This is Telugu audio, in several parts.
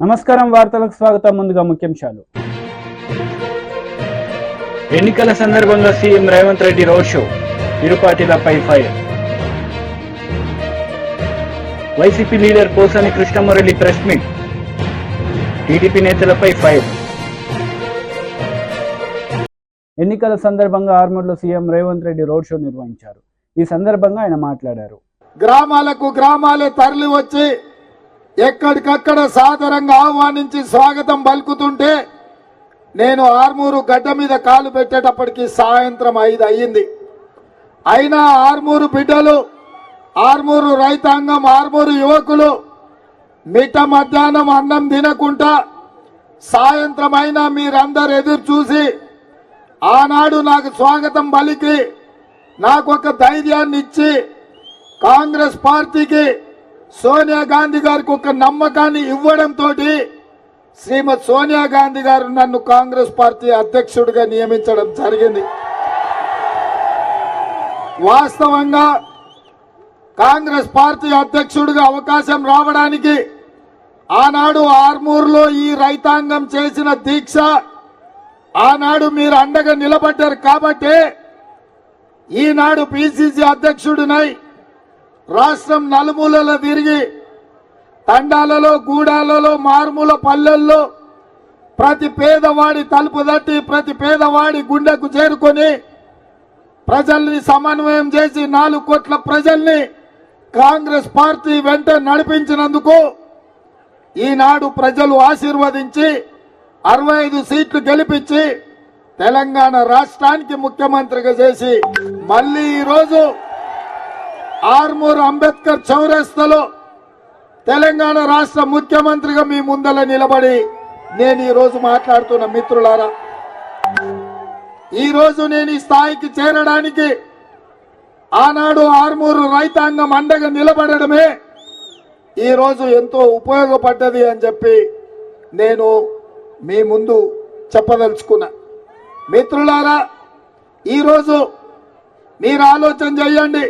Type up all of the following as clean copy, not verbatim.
నమస్కారం, వార్తలకు స్వాగతం. ముందుగా ముఖ్యాంశాలు. ఎన్నికల సందర్భంగా CM Revanth Reddy road show, ఇరు పార్టీలపై fire. YCP leader Posani Krishnamurali press meet, TDP నేతలపై ఫైర్. ఎన్నికల సందర్భంగా ఆర్మూర్లో CM Revanth Reddy road show నిర్వహించారు. ఈ సందర్భంగా ఆయన మాట్లాడారు. గ్రామాలే తరలి వచ్చి ఎక్కడికక్కడ సాదరంగా ఆహ్వానించి స్వాగతం పలుకుతుంటే నేను ఆర్మూరు గడ్డ మీద కాలు పెట్టేటప్పటికి సాయంత్రం 5 అయ్యింది. అయినా ఆర్మూరు బిడ్డలు, ఆర్మూరు రైతాంగం, ఆర్మూరు యువకులు మిట్ట మధ్యాహ్నం అన్నం తినకుండా సాయంత్రం అయినా మీరందరూ ఎదురు చూసి ఆనాడు నాకు స్వాగతం పలికి నాకు ఒక ధైర్యాన్ని ఇచ్చి కాంగ్రెస్ పార్టీకి సోనియా గాంధీ గారికి ఒక నమ్మకాన్ని ఇవ్వడంతో శ్రీమతి సోనియా గాంధీ గారు నన్ను కాంగ్రెస్ పార్టీ అధ్యక్షుడిగా నియమించడం జరిగింది. వాస్తవంగా కాంగ్రెస్ పార్టీ అధ్యక్షుడిగా అవకాశం రావడానికి ఆనాడు ఆర్మూర్లో ఈ రైతాంగం చేసిన దీక్ష, ఆనాడు మీరు అండగా నిలబడ్డారు కాబట్టి ఈనాడు పిసిసి అధ్యక్షుడినై రాష్ట్రం నలుమూలలో తిరిగి తండాలలో, గూడాలలో, మారుమూల పల్లెల్లో ప్రతి పేదవాడి తలుపు తట్టి ప్రతి పేదవాడి గుండెకు చేరుకొని ప్రజల్ని సమన్వయం చేసి 4 కోట్ల ప్రజల్ని కాంగ్రెస్ పార్టీ వెంట నడిపించినందుకు ఈనాడు ప్రజలు ఆశీర్వదించి 65 సీట్లు గెలిపించి తెలంగాణ రాష్ట్రానికి ముఖ్యమంత్రిగా చేసి మళ్ళీ ఈరోజు ఆర్మూరు అంబేద్కర్ చౌరస్తాలో తెలంగాణ రాష్ట్ర ముఖ్యమంత్రిగా మీ ముందల నిలబడి నేను ఈరోజు మాట్లాడుతున్న మిత్రులారా, ఈరోజు నేను ఈ స్థాయికి చేరడానికి ఆనాడు ఆర్మూరు రైతాంగం అండగా నిలబడడమే ఈరోజు ఎంతో ఉపయోగపడ్డది అని చెప్పి నేను మీ ముందు చెప్పదలుచుకున్నా. మిత్రులారా, ఈరోజు మీరు ఆలోచన చేయండి.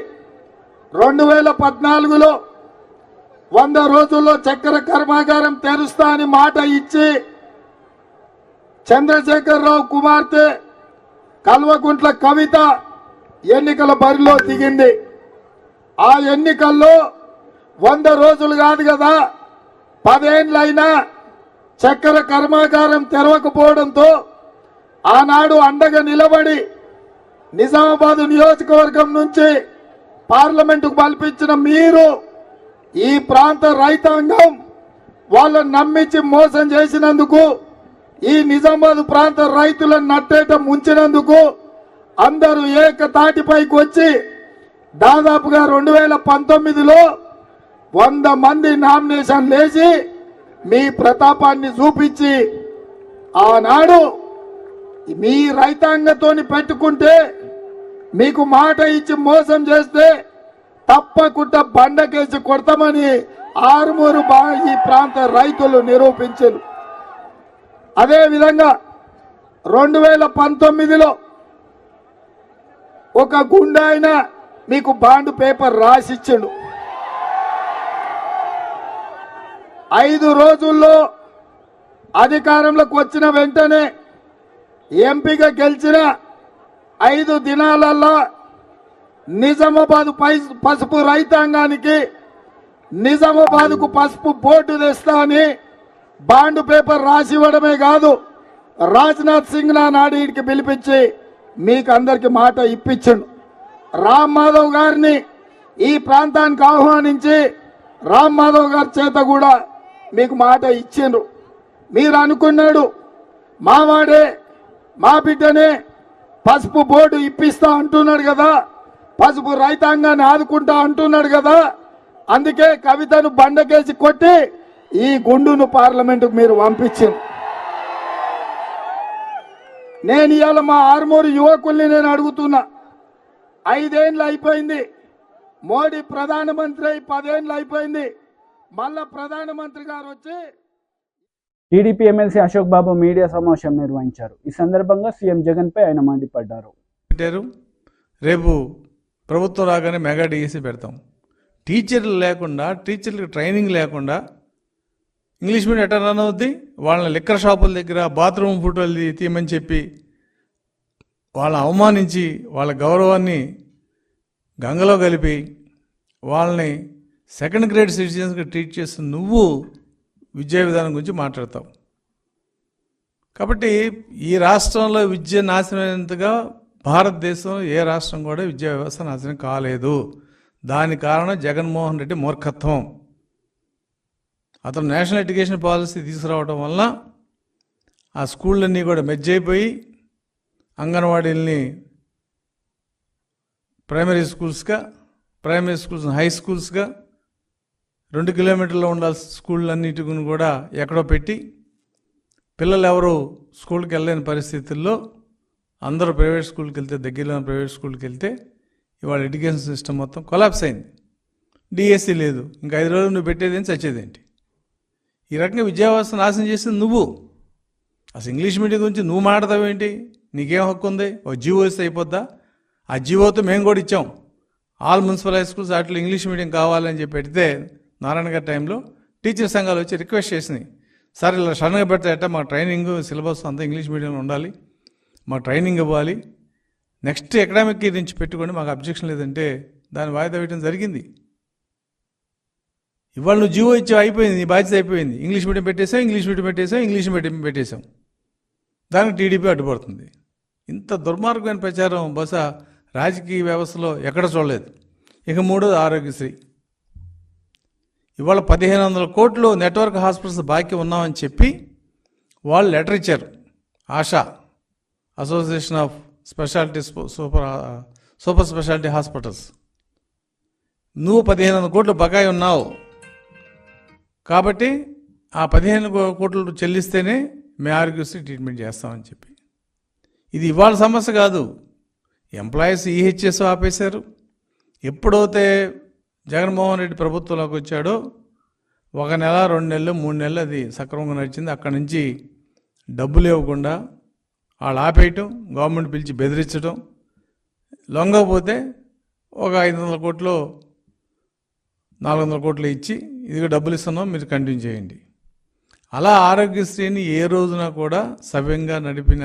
2014లో 100 రోజుల్లో చక్కెర కర్మాగారం తెరుస్తా అని మాట ఇచ్చి చంద్రశేఖరరావు కుమార్తె కల్వకుంట్ల కవిత ఎన్నికల బరిలో దిగింది. ఆ ఎన్నికల్లో 100 రోజులు కాదు కదా, 10 ఏళ్లైనా చక్కెర కర్మాగారం తెరవకపోవడంతో ఆనాడు అండగా నిలబడి నిజామాబాద్ నియోజకవర్గం నుంచి పార్లమెంటుకు పంపించిన మీరు ఈ ప్రాంత రైతాంగం వాళ్ళని నమ్మించి మోసం చేసినందుకు, ఈ నిజామాబాద్ ప్రాంత రైతులను నట్టేట ముంచినందుకు అందరూ ఏకతాటిపైకి వచ్చి దాదాపుగా 2019లో 100 మంది నామినేషన్ లేచి మీ ప్రతాపాన్ని చూపించి ఆనాడు మీ రైతాంగంతోని పెట్టుకుంటే, మీకు మాట ఇచ్చి మోసం చేస్తే తప్పకుండా బండకేసి కొడతామని ఆర్మూరు ఈ ప్రాంత రైతులు నిరూపించారు. అదేవిధంగా 2019లో ఒక గుండాయన మీకు బాండ్ పేపర్ రాసిచ్చాడు. 5 రోజుల్లో అధికారంలోకి వచ్చిన వెంటనే ఎంపీగా గెలిచిన 5 దినాలల్లో నిజామాబాద్ పసుపు రైతాంగానికి నిజామాబాద్కు పసుపు బోర్డు తెస్తా అని బాండ్ పేపర్ రాసి ఇవ్వడమే కాదు, రాజ్నాథ్ సింగ్ నాడికి పిలిపించి మీకు అందరికి మాట ఇప్పించండు. రామ్ మాధవ్ గారిని ఈ ప్రాంతానికి ఆహ్వానించి రామ్ మాధవ్ గారి చేత కూడా మీకు మాట ఇచ్చిండ్రు. మీరు అనుకున్నాడు మావాడే మా బిడ్డనే పసుపు బోర్డు ఇప్పిస్తా అంటున్నాడు కదా, పసుపు రైతాంగాన్ని ఆదుకుంటా అంటున్నాడు కదా, అందుకే కవితను బండకేసి కొట్టి ఈ గుండును పార్లమెంటుకు మీరు పంపించింది. నేను ఇవాళ మా ఆర్మూరు యువకుల్ని నేను అడుగుతున్నా. 5 ఏళ్ళు అయిపోయింది, మోడీ ప్రధానమంత్రి అయి 10 ఏళ్ళు అయిపోయింది, మళ్ళా ప్రధానమంత్రి గారు వచ్చి టీడీపీ ఎమ్మెల్సీ అశోక్ బాబు మీడియా సమావేశం నిర్వహించారు. ఈ సందర్భంగా సీఎం జగన్ పై ఆయన మండిపడ్డారు. రేపు ప్రభుత్వం రాగానే మెగా డిఎస్సి పెడతాం. టీచర్లు లేకుండా, టీచర్లకు ట్రైనింగ్ లేకుండా ఇంగ్లీష్ మీడియం ఎట్లా రన్ అవుద్ది? వాళ్ళని లిక్కర్ షాపుల దగ్గర బాత్రూమ్ ఫోటోలు తీయమని చెప్పి వాళ్ళని అవమానించి వాళ్ళ గౌరవాన్ని గంగలో కలిపి వాళ్ళని సెకండ్ గ్రేడ్ సిటిజన్స్గా ట్రీట్ చేస్తున్న నువ్వు విద్యా విధానం గురించి మాట్లాడతావు. కాబట్టి ఈ రాష్ట్రంలో విద్య నాశనమైనంతగా భారతదేశం ఏ రాష్ట్రం కూడా విద్యా వ్యవస్థ నాశనం కాలేదు. దానికి కారణం జగన్మోహన్ రెడ్డి మూర్ఖత్వం. అతను నేషనల్ ఎడ్యుకేషన్ పాలసీ తీసుకురావడం వలన ఆ స్కూళ్ళన్నీ కూడా మెర్జ్ అయిపోయి అంగన్వాడీలని ప్రైమరీ స్కూల్స్ హై స్కూల్స్గా 2 కిలోమీటర్లో ఉండాల్సిన స్కూళ్ళన్నిటిని కూడా ఎక్కడో పెట్టి పిల్లలు ఎవరు స్కూల్కి వెళ్ళలేని పరిస్థితుల్లో అందరూ ప్రైవేట్ స్కూల్కి వెళ్తే, దగ్గరలో ప్రైవేట్ స్కూల్కి వెళ్తే ఇవాళ ఎడ్యుకేషన్ సిస్టమ్ మొత్తం కొలాప్స్ అయింది. డిఎస్సి లేదు. ఇంకా 5 రోజులు నువ్వు పెట్టేదేంటి, చచ్చేదేంటి? ఈ రకంగా విద్యా వ్యవస్థ నాశనం చేసింది నువ్వు. అసలు ఇంగ్లీష్ మీడియం గురించి నువ్వు మాట్లాడతావేంటి? నీకేం హక్కు ఉంది? ఒక జీవో ఇస్తే అయిపోద్దా? ఆ జీవోతో మేము కూడా ఇచ్చాం. ఆల్ మున్సిపల్ హై స్కూల్స్ వాటిలో ఇంగ్లీష్ మీడియం కావాలని చెప్పి పెడితే నారాయణ గారి టైంలో టీచర్ సంఘాలు వచ్చి రిక్వెస్ట్ చేసినాయి. సార్ ఇలా సడన్గా పెడితే ఎట్టా, మా ట్రైనింగ్ సిలబస్ అంతా ఇంగ్లీష్ మీడియంలో ఉండాలి, మాకు ట్రైనింగ్ ఇవ్వాలి, నెక్స్ట్ అకాడమిక్ ఇయర్ నుంచి పెట్టుకోండి, మాకు అబ్జెక్షన్ లేదంటే దాన్ని వాయిదా వేయడం జరిగింది. ఇవాళ నువ్వు జీవో ఇచ్చావు, అయిపోయింది, నీ బాధ్యత అయిపోయింది. ఇంగ్లీష్ మీడియం పెట్టేసాం. దానికి టీడీపీ అడ్డుపడుతుంది. ఇంత దుర్మార్గమైన ప్రచారం బహుశా రాజకీయ వ్యవస్థలో ఎక్కడ చూడలేదు. ఇక 3వది ఆరోగ్యశ్రీ. ఇవాళ 1500 కోట్లు నెట్వర్క్ హాస్పిటల్స్ బాకీ ఉన్నామని చెప్పి వాళ్ళు లెటర్ ఇచ్చారు. ASHA, association of speciality super speciality hospitals. నువ్వు 1500 కోట్లు బకాయి ఉన్నావు కాబట్టి ఆ 15 కోట్లు చెల్లిస్తేనే మేము ఆరోగ్యశ్రీ ట్రీట్మెంట్ చేస్తామని చెప్పి. ఇది ఇవాళ సమస్య కాదు. ఎంప్లాయీస్ ఈహెచ్ఎస్ ఆపేశారు. ఎప్పుడైతే జగన్మోహన్ రెడ్డి ప్రభుత్వంలోకి వచ్చాడో 1 నెల, 2 నెలలు, 3 నెలలు అది సక్రమంగా నడిచింది. అక్కడి నుంచి డబ్బులు ఇవ్వకుండా వాళ్ళు ఆపేయటం, గవర్నమెంట్ పిలిచి బెదిరించడం, లొంగకపోతే ఒక 500 కోట్లు 400 కోట్లు ఇచ్చి ఇదిగో డబ్బులు ఇస్తున్నాం, మీరు కంటిన్యూ చేయండి. అలా ఆరోగ్యశ్రీని ఏ రోజున కూడా సవ్యంగా నడిపిన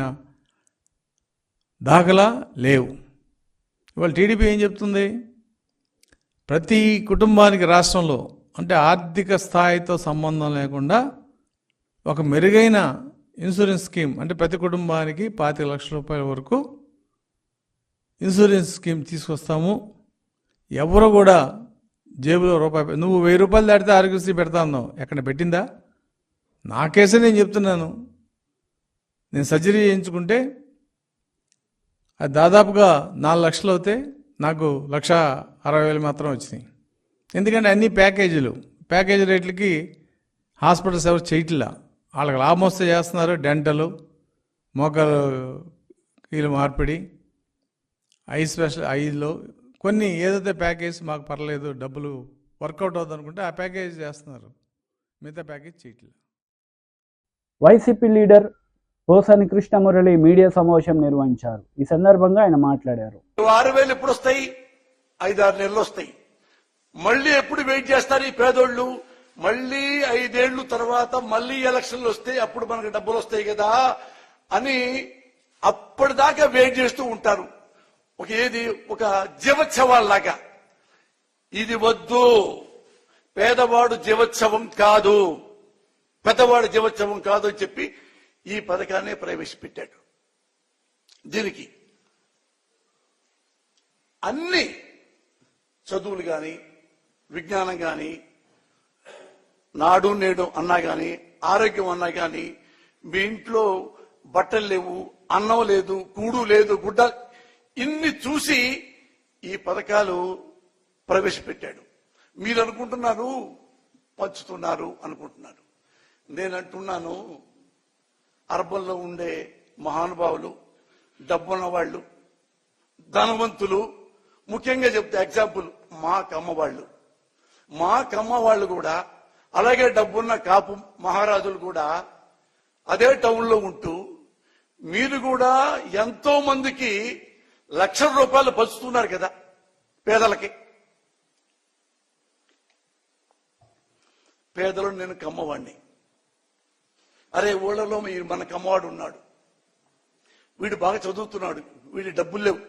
దాఖలా లేవు. ఇవాళ టీడీపీ ఏం చెప్తుంది? ప్రతి కుటుంబానికి రాష్ట్రంలో అంటే ఆర్థిక స్థాయితో సంబంధం లేకుండా ఒక మెరుగైన ఇన్సూరెన్స్ స్కీమ్, అంటే ప్రతి కుటుంబానికి 25 లక్షల రూపాయల వరకు ఇన్సూరెన్స్ స్కీమ్ తీసుకొస్తాము. ఎవరు కూడా జేబులో రూపాయి, నువ్వు 1000 రూపాయలు దాటితే ఆరోగ్యశ్రీ పెడతా ఉన్నావు, ఎక్కడ పెట్టిందా? నా కేసే నేను చెప్తున్నాను. నేను సర్జరీ చేయించుకుంటే అది దాదాపుగా 4 లక్షలు అవుతే నాకు 1,60,000 మాత్రం వచ్చినాయి. ఎందుకంటే అన్ని ప్యాకేజీ రేట్లకి హాస్పిటల్స్ ఎవరు చేయట్లా. వాళ్ళకి లాభం వస్తే చేస్తున్నారు. డెంటలు, మోకాలు కీలు మార్పిడి, ఐలో కొన్ని ఏదైతే ప్యాకేజ్ మాకు పర్లేదు, డబ్బులు వర్కౌట్ అవుతుంది అనుకుంటే ఆ ప్యాకేజ్ చేస్తున్నారు, మిగతా ప్యాకేజ్ చేయట్లా. వైసీపీ లీడర్ పోసాని కృష్ణమురళి మీడియా సమావేశం నిర్వహించారు. ఈ సందర్భంగా ఆయన మాట్లాడారు. 6,000 ఎప్పుడు వస్తాయి? 5-6 నెలలు వస్తాయి. మళ్ళీ ఎప్పుడు వెయిట్ చేస్తారు ఈ పేదోళ్ళు? మళ్ళీ 5 ఏళ్ల తర్వాత మళ్ళీ ఎలక్షన్లు వస్తే అప్పుడు మనకు డబ్బులు వస్తాయి కదా అని అప్పటిదాకా వెయిట్ చేస్తూ ఉంటారు. ఒక జీవోత్సవాల్లాగా. ఇది వద్దు. పేదవాడు జీవోత్సవం కాదు, పెద్దవాడు జీవోత్సవం కాదు అని చెప్పి ఈ పథకాన్ని ప్రవేశపెట్టాడు. దీనికి అన్ని చదువులు కానీ, విజ్ఞానం కానీ, నాడు నేడు అన్నా కానీ, ఆరోగ్యం అన్నా కానీ, మీ ఇంట్లో బట్టలు లేవు, అన్నం లేదు, కూడు లేదు, గుడ్డ, ఇన్ని చూసి ఈ పథకాలు ప్రవేశపెట్టాడు. మీరు అనుకుంటున్నారు పంచుతున్నారు అనుకుంటున్నారు. నేను అంటున్నాను, అర్బన్లో ఉండే మహానుభావులు, డబ్బున్న వాళ్ళు, ధనవంతులు, ముఖ్యంగా చెప్తే ఎగ్జాంపుల్ మా కమ్మ వాళ్ళు కూడా, అలాగే డబ్బున్న కాపు మహారాజులు కూడా అదే టౌన్లో ఉంటూ మీరు కూడా ఎంతో మందికి లక్షల రూపాయలు పంచుతున్నారు కదా పేదలకి. పేదలు నేను కమ్మవాణ్ణి. అరే ఊళ్ళలో మన కమ్మవాడు ఉన్నాడు, వీడు బాగా చదువుతున్నాడు, వీడి డబ్బులు లేవు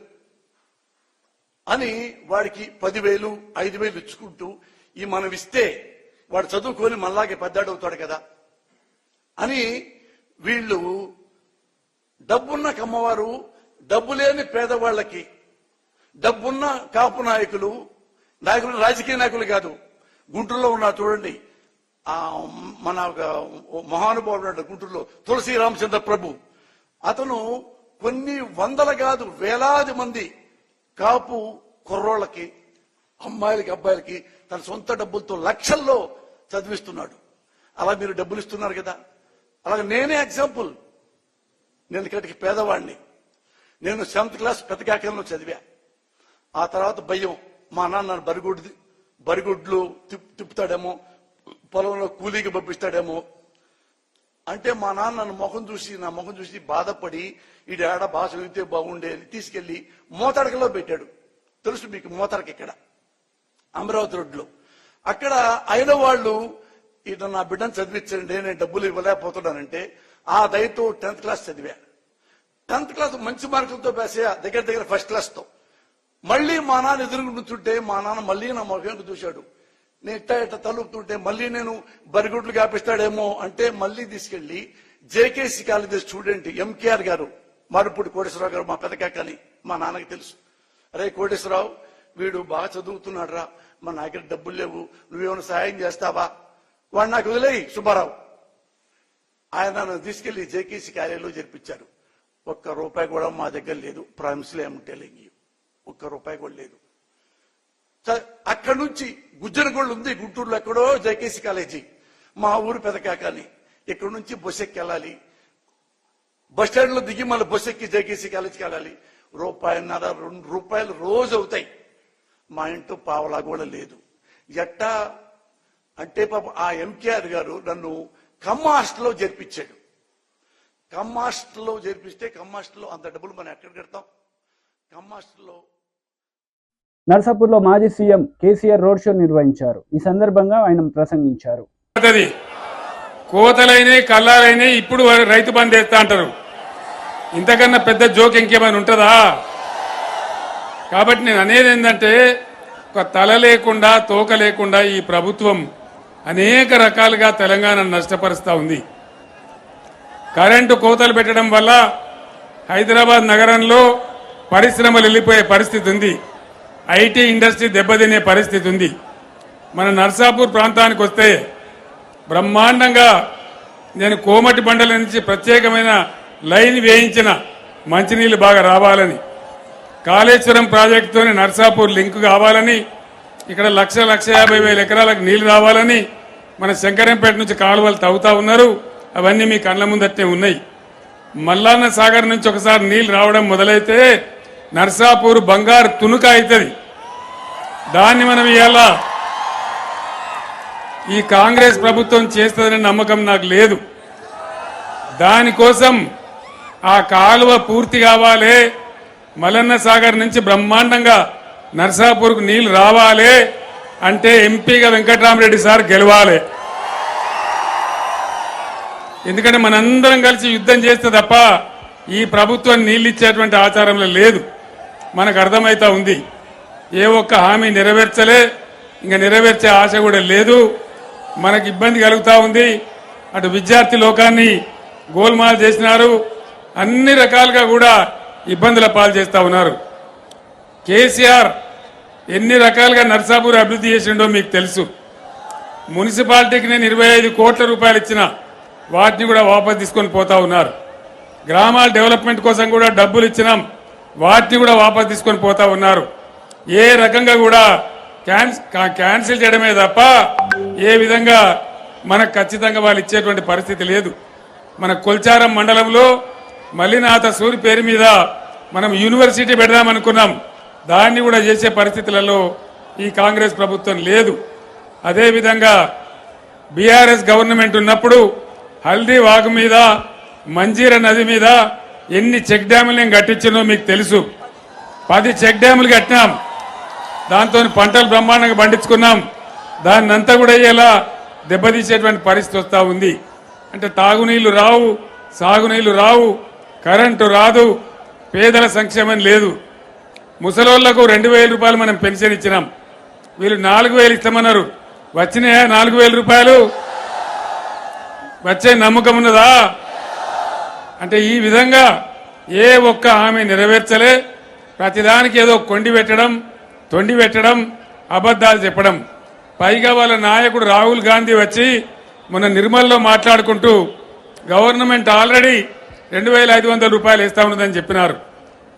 అని వాడికి 10,000 5,000 ఇచ్చుకుంటూ ఈ మనం ఇస్తే వాడు చదువుకొని మనలాగే పెద్దాడవుతాడు కదా అని వీళ్ళు డబ్బున్న కమ్మవారు డబ్బు లేని పేదవాళ్ళకి, డబ్బున్న కాపు నాయకులు రాజకీయ నాయకులు కాదు, గుంటూరులో ఉన్నా చూడండి, మన మహానుభావుడు గుంటూరులో తులసి రామచంద్ర ప్రభు, అతను కొన్ని వందల కాదు వేలాది మంది కాపు కుర్రోళ్ళకి, అమ్మాయిలకి అబ్బాయిలకి తన సొంత డబ్బులతో లక్షల్లో చదివిస్తున్నాడు. అలా మీరు డబ్బులు ఇస్తున్నారు కదా. అలాగే నేనే ఎగ్జాంపుల్. నేను ఇక్కడికి పేదవాడిని. నేను 7th క్లాస్ పెద్దకాకంలో చదివా. ఆ తర్వాత భయం, మా నాన్న బరిగుడ్లు తిప్పుతాడేమో, పొలంలో కూలీకి పంపిస్తాడేమో అంటే మా నాన్న నా ముఖం చూసి బాధపడి ఈ ఏడ బాగా చదివితే బాగుండే అని తీసుకెళ్లి మోతడకలో పెట్టాడు. తెలుసు మీకు మోతడక ఇక్కడ అమరావతి రోడ్లో. అక్కడ అయిన వాళ్ళు ఇట్లా నా బిడ్డను చదివించండి, నేను డబ్బులు ఇవ్వలేకపోతున్నానంటే ఆ దయతో 10th క్లాస్ చదివా. 10th క్లాస్ మంచి మార్కులతో పేసా, దగ్గర 1st క్లాస్తో. మళ్ళీ మా నాన్న ఎదురు నుంచుంటే మా నాన్న మళ్ళీ నా మొఖంకు చూశాడు. నేను ఇట్ట తలుపుతుంటే మళ్ళీ నేను బరిగుడ్లు కాపిస్తాడేమో అంటే మళ్ళీ తీసుకెళ్లి జేకేసీ కాలేజీ స్టూడెంట్ ఎంకేఆర్ గారు, మారుపూడి కోటేశ్వరరావు గారు మా పెదకాకని మా నాన్నకి తెలుసు. అరే కోటేశ్వరరావు, వీడు బాగా చదువుతున్నాడు రా, మా దగ్గర డబ్బులు లేవు, నువ్వేమైనా సాయం చేస్తావా? వాడు నాకు వదిలేయి సుబ్బారావు. ఆయన నన్ను తీసుకెళ్లి జేకేసీ కార్యాలయంలో జరిపించారు. ₹1 కూడా మా దగ్గర లేదు, ప్రామిస్లు ఏమంటే లేంగి, ₹1 కూడా లేదు. అక్కడి నుంచి గుజ్జనగోళ్ళు ఉంది గుంటూరులో ఎక్కడో జేకేసీ కాలేజీ, మా ఊరు పెదకాకని. ఇక్కడ నుంచి బస్ ఎక్కి వెళ్ళాలి, బస్ స్టాండ్ లో దిగి మళ్ళీ బస్ ఎక్కి జేకేసీ కాలేజీకి వెళ్ళాలి. ₹1.5 2 రోజు అవుతాయి. మా ఇంట్లో పావలా కూడా లేదు. ఎట్టా అంటే పాప ఆ ఎంకేఆర్ గారు నన్ను కమ్మ హాస్టల్లో చేర్పించాడు. కమ్మ హాస్టల్లో చేర్పిస్తే కమ్మ హాస్టల్లో అంత డబ్బులు మనం ఎక్కడ కడతాం? కమ్మ హాస్టల్లో నర్సాపూర్లో మాజీ సీఎం కేసీఆర్ రోడ్ షో నిర్వహించారు. ఈ సందర్భంగా ఆయన ప్రసంగించారు. కోతలైనవి కల్లాలైనవి ఇప్పుడు రైతు బంద్ వేస్తా అంటారు. ఇంతకన్నా పెద్ద జోక్ ఇంకేమైనా ఉంటుందా? కాబట్టి నేను అనేది ఏంటంటే, ఒక తల లేకుండా తోక లేకుండా ఈ ప్రభుత్వం అనేక రకాలుగా తెలంగాణను నష్టపరుస్తూ ఉంది. కరెంటు కోతలు పెట్టడం వల్ల హైదరాబాద్ నగరంలో పరిశ్రమలు వెళ్ళిపోయే పరిస్థితి ఉంది. ఐటీ ఇండస్ట్రీ దెబ్బతినే పరిస్థితి ఉంది. మన నర్సాపూర్ ప్రాంతానికి వస్తే బ్రహ్మాండంగా నేను కోమటి బండల నుంచి ప్రత్యేకమైన లైన్ వేయించిన, మంచినీళ్లు బాగా రావాలని, కాళేశ్వరం ప్రాజెక్టుతోనే నర్సాపూర్ లింక్ కావాలని, ఇక్కడ 1,50,000 ఎకరాలకు నీళ్లు రావాలని మన శంకరంపేట నుంచి కాలువలు తవ్వుతా ఉన్నారు. అవన్నీ మీ కళ్ళ ముందట్టే ఉన్నాయి. మల్లన్న సాగర్ నుంచి ఒకసారి నీళ్లు రావడం మొదలైతే నర్సాపూర్ బంగారు తునుక అవుతుంది. దాన్ని మనం ఇవాళ ఈ కాంగ్రెస్ ప్రభుత్వం చేస్తుందనే నమ్మకం నాకు లేదు. దానికోసం ఆ కాలువ పూర్తి కావాలి, మల్లన్న సాగర్ నుంచి బ్రహ్మాండంగా నర్సాపూర్కు నీళ్లు రావాలి అంటే ఎంపీగా వెంకటరామరెడ్డి సార్ గెలవాలి. ఎందుకంటే మనందరం కలిసి యుద్ధం చేస్తే తప్ప ఈ ప్రభుత్వం నీళ్లు ఇచ్చేటువంటి ఆచారంలో లేదు. మనకు అర్థమైతా ఉంది. ఏ ఒక్క హామీ నెరవేర్చలే, ఇంకా నెరవేర్చే ఆశ కూడా లేదు. మనకు ఇబ్బంది కలుగుతా ఉంది. అటు విద్యార్థి లోకాన్ని గోల్మాల్ చేసినారు, అన్ని రకాలుగా కూడా ఇబ్బందుల పాలు చేస్తా ఉన్నారు. కేసీఆర్ ఎన్ని రకాలుగా నర్సాపూర్ అభివృద్ధి చేసిండో మీకు తెలుసు. మున్సిపాలిటీకి నేను 25 కోట్ల రూపాయలు ఇచ్చిన, వాటిని కూడా వాపసు తీసుకొని పోతా ఉన్నారు. గ్రామాల డెవలప్మెంట్ కోసం కూడా డబ్బులు ఇచ్చినాం, వాటిని కూడా వాపసు తీసుకొని పోతా ఉన్నారు. ఏ రకంగా కూడా క్యాన్సిల్ చేయడమే తప్ప ఏ విధంగా మనకు ఖచ్చితంగా వాళ్ళు ఇచ్చేటువంటి పరిస్థితి లేదు. మన కొల్చారం మండలంలో మల్లినాథ సూరి పేరు మీద మనం యూనివర్సిటీ పెడదామనుకున్నాం, దాన్ని కూడా చేసే పరిస్థితులలో ఈ కాంగ్రెస్ ప్రభుత్వం లేదు. అదేవిధంగా బీఆర్ఎస్ గవర్నమెంట్ ఉన్నప్పుడు హల్దీ వాగు మీద, మంజీరా నది మీద ఎన్ని చెక్ డ్యాములు నేను కట్టించినో మీకు తెలుసు. 10 చెక్ డ్యాములు కట్టినాం, దాంతో పంటలు బ్రహ్మాండంగా పండించుకున్నాం. దాన్నంతా కూడా ఇలా దెబ్బతీసేటువంటి పరిస్థితి వస్తూ ఉంది. అంటే తాగునీళ్లు రావు, సాగునీళ్లు రావు, కరెంటు రాదు, పేదల సంక్షేమం లేదు. ముసలోళ్లకు 2,000 రూపాయలు మనం పెన్షన్ ఇచ్చినాం, వీళ్ళు 4,000 ఇస్తామన్నారు. వచ్చినాయా 4,000 రూపాయలు? వచ్చే నమ్మకం ఉన్నదా? అంటే ఈ విధంగా ఏ ఒక్క హామీ నెరవేర్చలే, ప్రతిదానికి ఏదో కొండి పెట్టడం, తొండి పెట్టడం, అబద్ధాలు చెప్పడం. పైగా వాళ్ళ నాయకుడు రాహుల్ గాంధీ వచ్చి మొన్న నిర్మల్లో మాట్లాడుకుంటూ గవర్నమెంట్ ఆల్రెడీ 2,500 రూపాయలు ఇస్తా ఉన్నదని చెప్పినారు.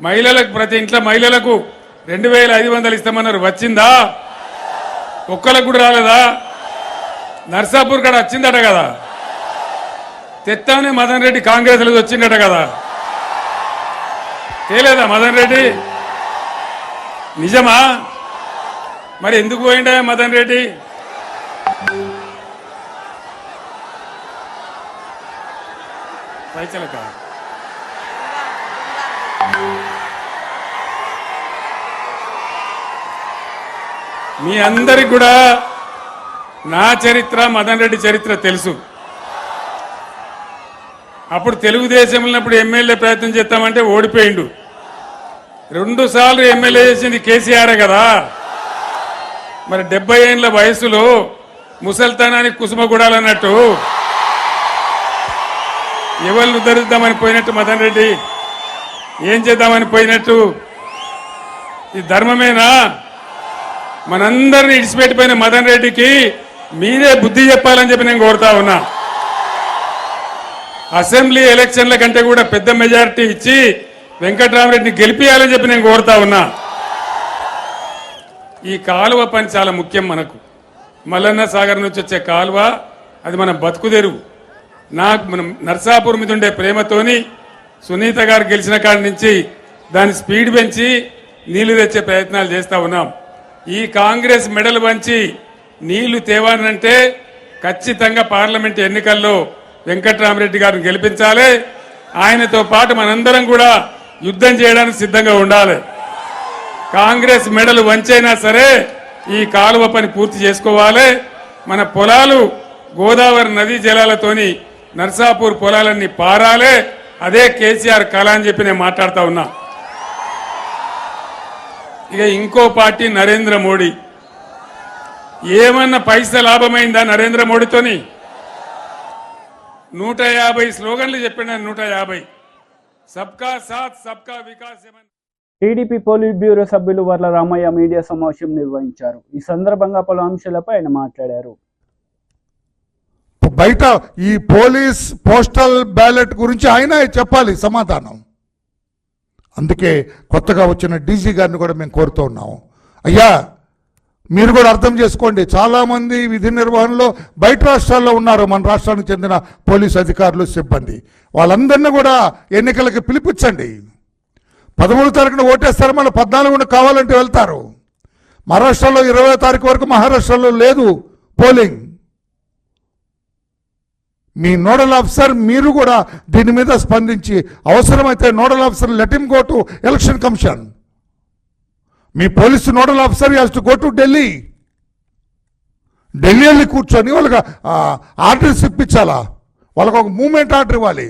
మహిళలకు, ప్రతి ఇంట్లో మహిళలకు 2,500 ఇస్తామన్నారు. వచ్చిందా? ఒక్కలకు కూడా రాలేదా? నర్సాపూర్ కాడ వచ్చిందట కదా, తెత్తానే మదన్ రెడ్డి కాంగ్రెస్ లో వచ్చిందట కదా, తేలేదా మదన్ రెడ్డి? నిజమా? మరి ఎందుకు పోయిండా మదన్ రెడ్డి? పైచలక మీ అందరికి కూడా నా చరిత్ర, మదన్ రెడ్డి చరిత్ర తెలుసు. అప్పుడు తెలుగుదేశం ఉన్నప్పుడు ఎమ్మెల్యే ప్రయత్నం చేస్తామంటే ఓడిపోయిండు. 2 సార్లు ఎమ్మెల్యే చేసింది కేసీఆర్ కదా. మరి 70 ఏళ్ల వయసులో ముసల్తనానికి కుసుమగుడాలన్నట్టు ఎవరిని ఉద్ధరిద్దామని పోయినట్టు మదన్ రెడ్డి, ఏం చేద్దామని పోయినట్టు? ఇది ధర్మమేనా? మనందరినీ ఇడిచిపెట్టిపోయిన మదన్ రెడ్డికి మీరే బుద్ధి చెప్పాలని చెప్పి నేను కోరుతా ఉన్నా. అసెంబ్లీ ఎలక్షన్ల కంటే కూడా పెద్ద మెజారిటీ ఇచ్చి వెంకట్రామరెడ్డిని గెలిపియాలని చెప్పి నేను కోరుతా ఉన్నా. ఈ కాలువ పని చాలా ముఖ్యం మనకు. మల్లన్న సాగర్ నుంచి వచ్చే కాలువ, అది మన బతుకుదెరువు. నాకు మనం నర్సాపూర్ మీద ఉండే ప్రేమతోని సునీత గారు గెలిచిన కాడి నుంచి దాని స్పీడ్ పెంచి నీళ్లు తెచ్చే ప్రయత్నాలు చేస్తా ఉన్నాం. ఈ కాంగ్రెస్ మెడలు వంచి నీళ్లు తేవానంటే ఖచ్చితంగా పార్లమెంట్ ఎన్నికల్లో వెంకట్రామరెడ్డి గారిని గెలిపించాలి. ఆయనతో పాటు మనందరం కూడా యుద్ధం చేయడానికి సిద్ధంగా ఉండాలి. కాంగ్రెస్ మెడలు వంచైనా సరే ఈ కాలువ పని పూర్తి చేసుకోవాలి. మన పొలాలు గోదావరి నదీ జలాలతోని నర్సాపూర్ పొలాలన్నీ పారాలే. అదే కేసీఆర్ కళ అని చెప్పి నేను మాట్లాడుతా ఉన్నా. ఇక ఇంకో పార్టీ నరేంద్ర మోడీ. ఏమన్నా పైసా లాభమైందా నరేంద్ర మోడీతోని? 150 స్లోగన్లు చెప్పిన 150 సబ్కా సాత్ సబ్కా వికాస్. టీడీపీ పోలిట్ బ్యూరో సభ్యులు వర్ల రామయ్య మీడియా సమావేశం నిర్వహించారు. ఈ సందర్భంగా పలు అంశాలపై ఆయన మాట్లాడారు. బయట ఈ పోలీస్ పోస్టల్ బ్యాలెట్ గురించి ఆయన చెప్పాలి సమాధానం. అందుకే కొత్తగా వచ్చిన డీజీ గారిని కూడా మేము కోరుతూ ఉన్నాము, అయ్యా మీరు కూడా అర్థం చేసుకోండి, చాలామంది విధి నిర్వహణలో బయట రాష్ట్రాల్లో ఉన్నారు, మన రాష్ట్రానికి చెందిన పోలీసు అధికారులు, సిబ్బంది. వాళ్ళందరినీ కూడా ఎన్నికలకి పిలిపించండి. 13వ తారీఖున ఓటేస్తారు, మళ్ళీ 14న కావాలంటే వెళ్తారు. మహారాష్ట్రలో 20వ తారీఖు వరకు మహారాష్ట్రలో లేదు పోలింగ్. మీ నోడల్ ఆఫీసర్ మీరు కూడా దీని మీద స్పందించి అవసరమైతే nodal officer let him go to election commission. Me police nodal officer has to go to Delhi. Delhi వెళ్ళి కూర్చొని వాళ్ళకి ఆర్డర్స్ ఇప్పించాలా, వాళ్ళకు ఒక మూమెంట్ ఆర్డర్ ఇవ్వాలి.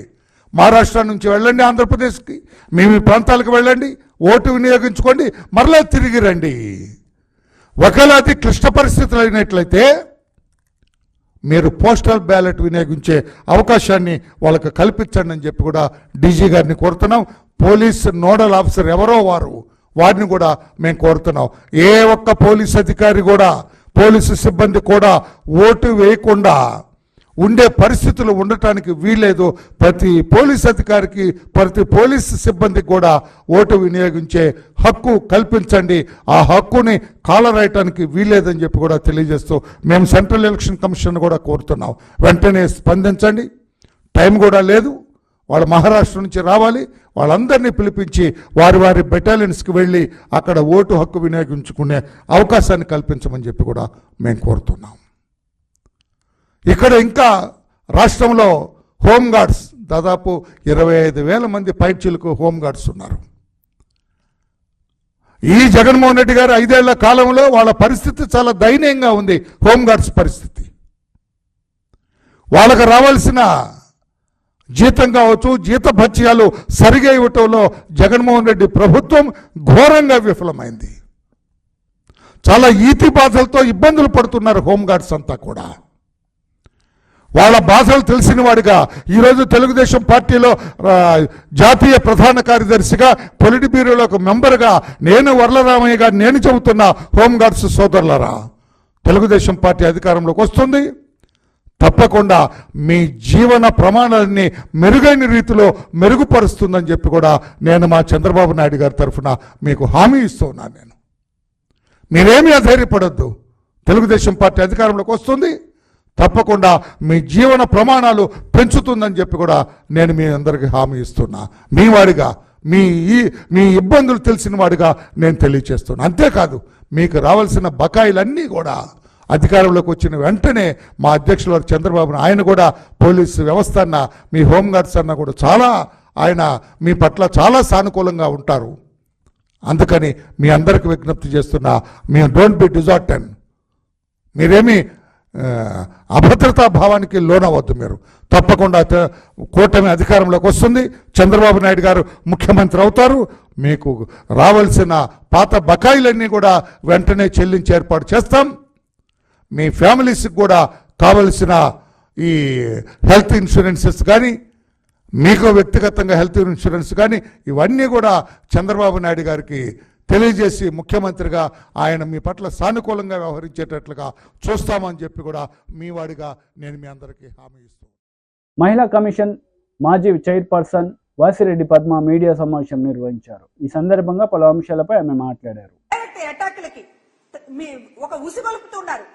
మహారాష్ట్ర నుంచి వెళ్ళండి ఆంధ్రప్రదేశ్కి, మీ ప్రాంతాలకు వెళ్ళండి, ఓటు వినియోగించుకోండి, మరలా తిరిగి రండి. ఒకవేళ అది క్లిష్ట పరిస్థితులు అయినట్లయితే మీరు పోస్టల్ బ్యాలెట్ వినియోగించే అవకాశాన్ని వాళ్ళకి కల్పించండి అని చెప్పి కూడా డీజీ గారిని కోరుతున్నాం. పోలీస్ నోడల్ ఆఫీసర్ ఎవరో వారిని కూడా మేము కోరుతున్నాం. ఏ ఒక్క పోలీస్ అధికారి కూడా, పోలీసు సిబ్బంది కూడా ఓటు వేయకుండా ఉండే పరిస్థితులు ఉండటానికి వీల్లేదు. ప్రతి పోలీస్ అధికారికి, ప్రతి పోలీస్ సిబ్బందికి కూడా ఓటు వినియోగించే హక్కు కల్పించండి. ఆ హక్కుని కాలరాయటానికి వీల్లేదని చెప్పి కూడా తెలియజేస్తూ మేము సెంట్రల్ ఎలక్షన్ కమిషన్ కూడా కోరుతున్నాం, వెంటనే స్పందించండి. టైం కూడా లేదు, వాళ్ళు మహారాష్ట్ర నుంచి రావాలి, వాళ్ళందరినీ పిలిపించి వారి బెటాలియన్స్కి వెళ్ళి అక్కడ ఓటు హక్కు వినియోగించుకునే అవకాశాన్ని కల్పించమని చెప్పి కూడా మేము కోరుతున్నాం. ఇక్కడ ఇంకా రాష్ట్రంలో హోంగార్డ్స్ దాదాపు 25,000 మంది పైచిలకు హోంగార్డ్స్ ఉన్నారు. ఈ జగన్మోహన్ రెడ్డి గారు 5 ఏళ్ల కాలంలో వాళ్ళ పరిస్థితి చాలా దయనీయంగా ఉంది. హోంగార్డ్స్ పరిస్థితి, వాళ్ళకు రావాల్సిన జీతం కావచ్చు, జీతభత్యాలు సరిగా ఇవ్వటంలో జగన్మోహన్ రెడ్డి ప్రభుత్వం ఘోరంగా విఫలమైంది. చాలా ఈతి బాధలతో ఇబ్బందులు పడుతున్నారు హోంగార్డ్స్ అంతా కూడా. వాళ్ళ బాధలు తెలిసిన వాడిగా ఈరోజు తెలుగుదేశం పార్టీలో జాతీయ ప్రధాన కార్యదర్శిగా, పొలిట్ బ్యూరోలో ఒక మెంబర్గా నేను వరలరామయ్య గారు నేను చెబుతున్నా, హోంగార్డ్స్ సోదరులరా, తెలుగుదేశం పార్టీ అధికారంలోకి వస్తుంది, తప్పకుండా మీ జీవన ప్రమాణాలని మెరుగైన రీతిలో మెరుగుపరుస్తుందని చెప్పి కూడా నేను మా చంద్రబాబు నాయుడు గారి తరఫున మీకు హామీ ఇస్తున్నాను. నేను మీరేమీ అధైర్యపడొద్దు, తెలుగుదేశం పార్టీ అధికారంలోకి వస్తుంది, తప్పకుండా మీ జీవన ప్రమాణాలు పెంచుతుందని చెప్పి కూడా నేను మీ అందరికీ హామీ ఇస్తున్నా. మీ వాడిగా, మీ ఇబ్బందులు తెలిసిన వాడిగా నేను తెలియచేస్తున్నా. అంతేకాదు, మీకు రావాల్సిన బకాయిలన్నీ కూడా అధికారంలోకి వచ్చిన వెంటనే మా అధ్యక్షులు వారు చంద్రబాబు ఆయన కూడా పోలీసు వ్యవస్థ అన్న, మీ హోంగార్డ్స్ అన్న కూడా చాలా ఆయన మీ పట్ల చాలా సానుకూలంగా ఉంటారు. అందుకని మీ అందరికి విజ్ఞప్తి చేస్తున్నా, మీ డోంట్ బి డిజార్టన్, మీరేమీ అభద్రతా భావానికి లోనవద్దు. మీరు తప్పకుండా కూటమి అధికారంలోకి వస్తుంది, చంద్రబాబు నాయుడు గారు ముఖ్యమంత్రి అవుతారు, మీకు రావాల్సిన పాత బకాయిలన్నీ కూడా వెంటనే చెల్లించి ఏర్పాటు చేస్తాం. మీ ఫ్యామిలీస్కి కూడా కావలసిన ఈ హెల్త్ ఇన్సూరెన్సెస్ కానీ, మీకు వ్యక్తిగతంగా హెల్త్ ఇన్సూరెన్స్ కానీ ఇవన్నీ కూడా చంద్రబాబు నాయుడు గారికి తెలియజేసి ముఖ్యమంత్రిగా ఆయన మీ పట్ల సానుకూలంగా వ్యవహరించేటట్లుగా చూస్తామని చెప్పి కూడా మీ వాడిగా నేను మీ అందరికీ హామీ ఇస్తాను. మహిళా కమిషన్ మాజీ చైర్పర్సన్ వాసిరెడ్డి పద్మ మీడియా సమావేశం నిర్వహించారు. ఈ సందర్భంగా పలు అంశాలపై ఆమె మాట్లాడారు. అటాక్లకి ఒక ఉసిగొలుపుతున్నారు.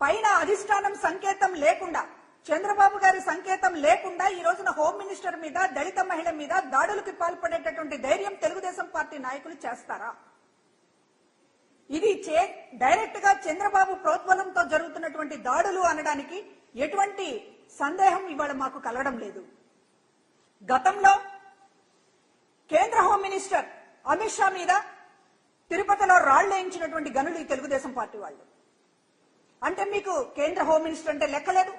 పైన అధిష్టానం సంకేతం లేకుండా, చంద్రబాబు గారి సంకేతం లేకుండా ఈ రోజున హోమ్ మినిస్టర్ మీద, దళిత మహిళ మీద దాడులకు పాల్పడేటటువంటి ధైర్యం తెలుగుదేశం పార్టీ నాయకులు చేస్తారా? ఇది డైరెక్ట్ గా చంద్రబాబు ప్రోద్బలంతో జరుగుతున్నటువంటి దాడులు అనడానికి ఎటువంటి సందేహం ఇవాళ మాకు కలగడం లేదు. గతంలో కేంద్ర హోమ్ మినిస్టర్ అమిత్ షా మీద తిరుపతిలో రాళ్లేయించినటువంటి గనులు ఈ తెలుగుదేశం పార్టీ వాళ్ళు. అంటే మీకు కేంద్ర హోమ్ మినిస్టర్ అంటే లెక్కలేదు,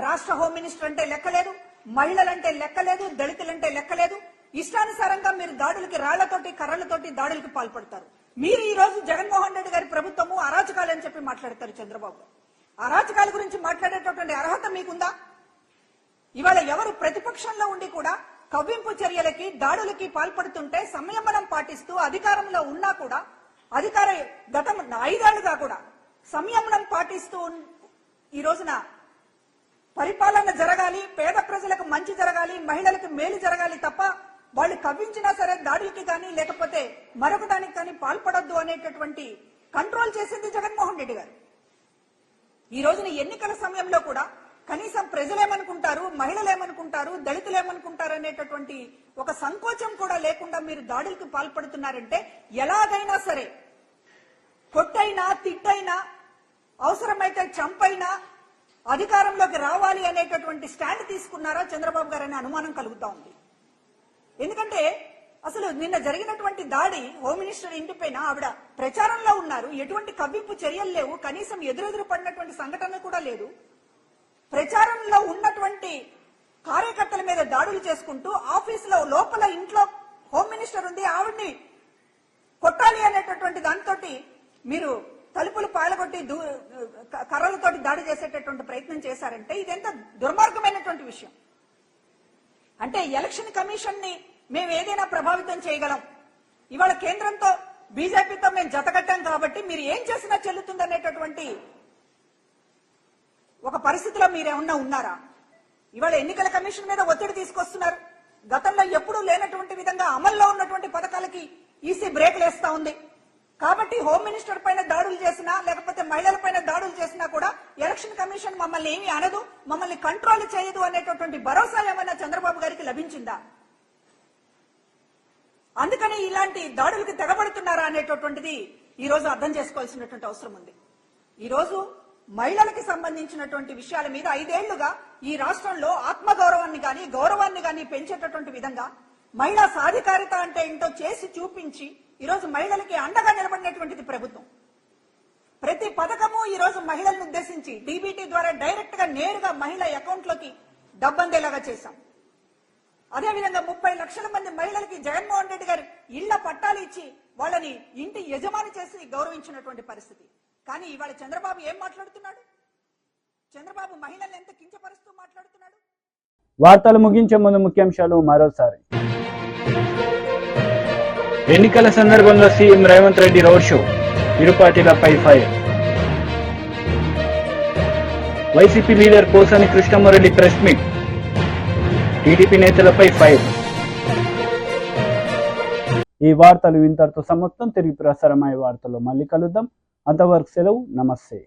రాష్ట్ర హోమ్ మినిస్టర్ అంటే లెక్కలేదు, మహిళలంటే లెక్కలేదు, దళితులంటే లెక్కలేదు. ఇష్టానుసారంగా మీరు దాడులకి, రాళ్లతోటి కర్రలతోటి దాడులకి పాల్పడతారు. మీరు ఈ రోజు జగన్మోహన్ రెడ్డి గారి ప్రభుత్వము అరాచకాలు అని చెప్పి మాట్లాడతారు. చంద్రబాబు అరాచకాల గురించి మాట్లాడేటటువంటి అర్హత మీకుందా? ఇవాళ ఎవరు ప్రతిపక్షంలో ఉండి కూడా కవ్వింపు చర్యలకి, దాడులకి పాల్పడుతుంటే సంయమనం పాటిస్తూ అధికారంలో ఉన్నా కూడా, గతం 5 ఏళ్లుగా కూడా సంయమనం పాటిస్తూ ఈ రోజున పరిపాలన జరగాలి, పేద ప్రజలకు మంచి జరగాలి, మహిళలకు మేలు జరగాలి తప్ప వాళ్ళు కవ్వించినా సరే దాడులకి కానీ లేకపోతే మరొక దానికి కానీ పాల్పడొద్దు అనేటటువంటి కంట్రోల్ చేసింది జగన్మోహన్ రెడ్డి గారు. ఈ రోజున ఎన్నికల సమయంలో కూడా కనీసం ప్రజలేమనుకుంటారు, మహిళలు ఏమనుకుంటారు, దళితులు ఏమనుకుంటారు అనేటటువంటి ఒక సంకోచం కూడా లేకుండా మీరు దాడులకు పాల్పడుతున్నారంటే ఎలాగైనా సరే కొట్టైనా, తిట్టైనా, అవసరమైతే చంపైనా అధికారంలోకి రావాలి అనేటటువంటి స్టాండ్ తీసుకున్నారా చంద్రబాబు గారు అనే అనుమానం కలుగుతా ఉంది. ఎందుకంటే అసలు నిన్న జరిగినటువంటి దాడి హోమ్ మినిస్టర్ ఇంటిపైన ఆవిడ ప్రచారంలో ఉన్నారు, ఎటువంటి కవ్వింపు చర్యలు లేవు, కనీసం ఎదురెదురు పడినటువంటి సంఘటన కూడా లేదు. ప్రచారంలో ఉన్నటువంటి కార్యకర్తల మీద దాడులు చేసుకుంటూ ఆఫీసులో లోపల ఇంట్లో హోమ్ మినిస్టర్ ఉంది, ఆవిడ్ని కొట్టాలి అనేటటువంటి దానితో మీరు తలుపులు పాలగొట్టి కర్రలతోటి దాడి చేసేటటువంటి ప్రయత్నం చేశారంటే ఇదెంత దుర్మార్గమైనటువంటి విషయం. అంటే ఎలక్షన్ కమిషన్ ని మేము ఏదైనా ప్రభావితం చేయగలం, ఇవాళ కేంద్రంతో బీజేపీతో మేము జతకట్టాం కాబట్టి మీరు ఏం చేసినా చెల్లుతుందనేటటువంటి ఒక పరిస్థితిలో మీరేమన్నా ఉన్నారా? ఇవాళ ఎన్నికల కమిషన్ మీద ఒత్తిడి తీసుకొస్తున్నారు. గతంలో ఎప్పుడూ లేనటువంటి విధంగా అమల్లో ఉన్నటువంటి పథకాలకి ఈసీ బ్రేక్లు వేస్తా ఉంది. కాబట్టి హోమ్ మినిస్టర్ పైన దాడులు చేసినా లేకపోతే మహిళల పైన దాడులు చేసినా కూడా ఎలక్షన్ కమిషన్ మమ్మల్ని ఏమీ అనదు, మమ్మల్ని కంట్రోల్ చేయదు అనేటటువంటి భరోసా ఏమైనా చంద్రబాబు గారికి లభించిందా? అందుకని ఇలాంటి దాడులకు తెగబడుతున్నారా అనేటటువంటిది ఈ రోజు అర్థం చేసుకోవాల్సినటువంటి అవసరం ఉంది. ఈ రోజు మహిళలకి సంబంధించినటువంటి విషయాల మీద 5 ఏళ్లుగా ఈ రాష్ట్రంలో ఆత్మగౌరవాన్ని గాని, గౌరవాన్ని గాని పెంచేటటువంటి విధంగా మహిళా సాధికారిత అంటే ఏంటో చేసి చూపించి ఈరోజు మహిళలకి అండగా నిలబడినటువంటిది ప్రభుత్వం. ప్రతి పథకము ఈ రోజు మహిళలను ఉద్దేశించి డీబీటీ ద్వారా డైరెక్ట్ గా నేరుగా మహిళ అకౌంట్ లోకి డబ్బందేలాగా చేశాం. అదేవిధంగా 30 లక్షల మంది మహిళలకి జగన్మోహన్ రెడ్డి గారు ఇళ్ల పట్టాలు ఇచ్చి వాళ్ళని ఇంటి యజమాని చేసి గౌరవించినటువంటి పరిస్థితి. కానీ ఇవాళ చంద్రబాబు ఏం మాట్లాడుతున్నాడు? చంద్రబాబు మహిళల్ని ఎంత కించపరుస్తూ మాట్లాడుతున్నాడు. వార్తలు ముగించే ముందు ముఖ్యాంశాలు మరోసారి. ఎన్నికల సందర్భంగా CM Revanth Reddy road show, ఇరు పార్టీలపై fire. YCP leader Posani Krishnamurali press meet, TDP నేతలపై ఫైర్. ఈ వార్తలు ఇంతటితో సమాప్తం. తిరిగి ప్రసారమయ్యే వార్తల్లో మళ్ళీ కలుద్దాం. అంతవరకు సెలవు. నమస్తే.